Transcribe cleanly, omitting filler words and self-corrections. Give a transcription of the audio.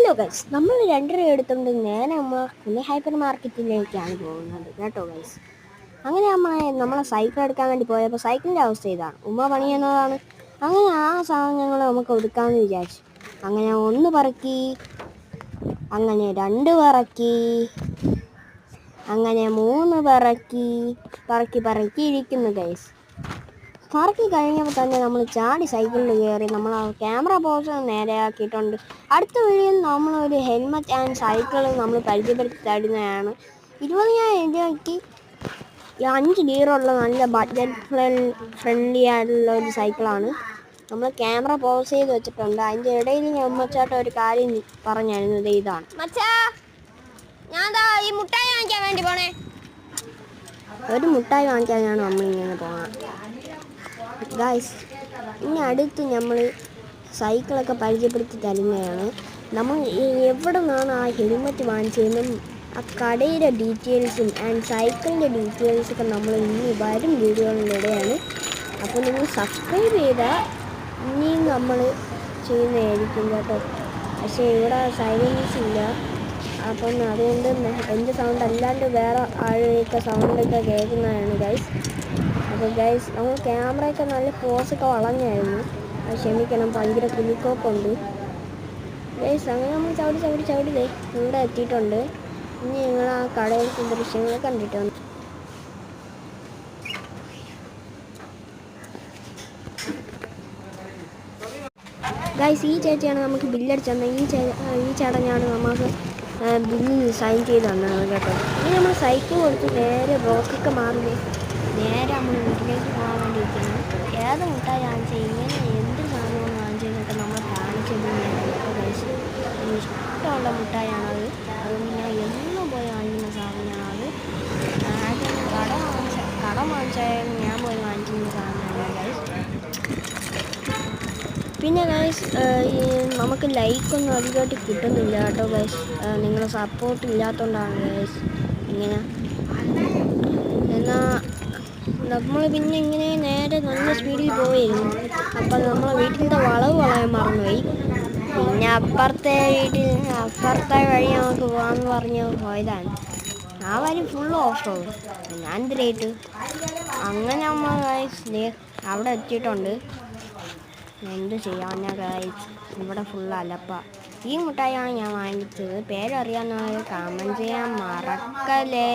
Hello guys, നമ്മൾ 2 രൂപ എടുത്തുകൊണ്ട് നേരെ നമ്മൾ കുഞ്ഞി ഹൈപ്പർ മാർക്കറ്റിലേക്കാണ് പോകുന്നത് കേട്ടോ ഗൈസ്. അങ്ങനെ നമ്മളെ സൈക്കിൾ എടുക്കാൻ വേണ്ടി പോയപ്പോൾ സൈക്കിളിൻ്റെ അവസ്ഥ ഇതാണ്, ഉമ്മ പണിയുന്നതാണ്. അങ്ങനെ ആ സാധനങ്ങൾ നമുക്ക് ഒതുക്കാമെന്ന് വിചാരിച്ചു. അങ്ങനെ 1 പറക്കി, അങ്ങനെ 2 പറക്കി, അങ്ങനെ 3 പറക്കി ഇരിക്കുന്നു ഗൈസ്. പറക്കി കഴിഞ്ഞപ്പോൾ തന്നെ നമ്മൾ ചാടി സൈക്കിളിൽ കയറി നമ്മൾ ക്യാമറ പോസ് നേരെയാക്കിയിട്ടുണ്ട്. അടുത്ത വീഡിയോയിൽ നമ്മളൊരു ഹെൽമെറ്റ് ആൻഡ് സൈക്കിൾ നമ്മൾ പരിചയപ്പെടുത്തി തരുന്നതാണ്. 20,000 രൂപയ്ക്ക് 5 ഗിയറുള്ള നല്ല ബഡ്ജറ്റ് ഫ്രണ്ട്ലി ആയിട്ടുള്ള ഒരു സൈക്കിളാണ്. നമ്മൾ ക്യാമറ പോസ് ചെയ്ത് വെച്ചിട്ടുണ്ട്. അതിൻ്റെ ഇടയിൽ അമ്മച്ചാട്ട ഒരു കാര്യം പറഞ്ഞിരുന്നത് ഇതാണ്. ഈ മുട്ടായി വാങ്ങിക്കാൻ വേണ്ടി പോണേ. ഒരു മുട്ടായി വാങ്ങിക്കാനാണ് നമ്മളിങ്ങനെ പോകുന്നത് ഗൈസ്. ഇനി അടുത്ത് നമ്മൾ സൈക്കിളൊക്കെ പരിചയപ്പെടുത്തി തരുന്നതാണ്. നമ്മൾ എവിടെ നിന്നാണ് ആ ഹെൽമെറ്റ് വാങ്ങിച്ചതെന്നും ആ കടയുടെ ഡീറ്റെയിൽസും ആൻഡ് സൈക്കിളിൻ്റെ ഡീറ്റെയിൽസൊക്കെ നമ്മൾ ഇനി വരും വീഡിയോകളിലൂടെയാണ്. അപ്പോൾ നിങ്ങൾ സബ്സ്ക്രൈബ് ചെയ്താൽ ഇനിയും നമ്മൾ ചെയ്യുന്നതായിരിക്കും കേട്ടോ. പക്ഷേ ഇവിടെ സൈലൻസ് ഇല്ല, അപ്പം അതുകൊണ്ട് എൻ്റെ സൗണ്ട് അല്ലാണ്ട് വേറെ ആളുകളൊക്കെ സൗണ്ടൊക്കെ കേൾക്കുന്നതാണ് ഗൈസ്. അപ്പോൾ ഗൈസ്, നമ്മൾ ക്യാമറയൊക്കെ നല്ല പോസൊക്കെ വളഞ്ഞായിരുന്നു, അത് ക്ഷമിക്കണം, ഭയങ്കര കുലുക്കമൊക്കെ ഗൈസ്. അങ്ങനെ നമ്മൾ ചവിടി ഇവിടെ എത്തിയിട്ടുണ്ട്. ഇനി ഞങ്ങൾ ആ കടയിലത്തെ ദൃശ്യങ്ങൾ കണ്ടിട്ടുണ്ട്. ഗൈസ്, ഈ ചേച്ചിയാണ് നമുക്ക് ബില്ലടിച്ച് തന്നത്. ഈ ചേട്ടനാണ് നമുക്ക് ബില്ലിൽ സൈൻ ചെയ്ത് തന്നത് കേട്ടോ. ഇനി നമ്മൾ സൈക്കിൾ കൊടുത്ത് നേരെ ബ്ലോക്കൊക്കെ മാറി നേരെ നമ്മൾ വീട്ടിലേക്ക് പോകാൻ വേണ്ടി ഇരിക്കുന്നു. ഏത് മുട്ടായി വാങ്ങിച്ചാൽ ഇങ്ങനെ എന്ത് സാധനമാണ് വാങ്ങിച്ചതെന്നൊക്കെ നമ്മൾ കാണിച്ചത് കേട്ടോ ഗൈസ്. ഇഷ്ടമുള്ള മുട്ടായാണത്. അതുകൊണ്ട് ഞാൻ എന്നും പോയി വാങ്ങിക്കുന്ന സാധനമാണത്. കട വാങ്ങിച്ചായാലും ഞാൻ പോയി വാങ്ങിക്കുന്ന സാധനമാണ് ഗൈസ്. പിന്നെ ഗൈസ്, നമുക്ക് ലൈക്കൊന്നും അധികമായിട്ട് കിട്ടുന്നില്ല കേട്ടോ ഗൈസ്. നിങ്ങളെ സപ്പോർട്ട് ഇല്ലാത്തതുകൊണ്ടാണ് ഗൈസ് ഇങ്ങനെ. എന്നാൽ നമ്മൾ പിന്നെ ഇങ്ങനെ നേരെ നല്ല സ്പീഡിൽ പോയിരുന്നു. അപ്പം നമ്മളെ വീട്ടിൻ്റെ വളവ് വളയാൻ മറന്നുപോയി. പിന്നെ അപ്പുറത്തെ വഴി നമുക്ക് പോകാമെന്ന് പറഞ്ഞ് പോയതാണ്. ആ വഴി ഫുൾ ഓഫ് റോഡ്. ഞാൻ എന്തിനായിട്ട് അങ്ങനെ നമ്മൾ ഗൈസ് അവിടെ എത്തിയിട്ടുണ്ട്. എന്ത് ചെയ്യാനാ ഗൈസ്, ഇവിടെ ഫുൾ അലപ്പ. ഈ മുട്ടായിയാണ് ഞാൻ വാങ്ങിച്ചത്. പേരറിയാവുന്നവർ കമൻറ്റ് ചെയ്യാൻ മറക്കല്ലേ.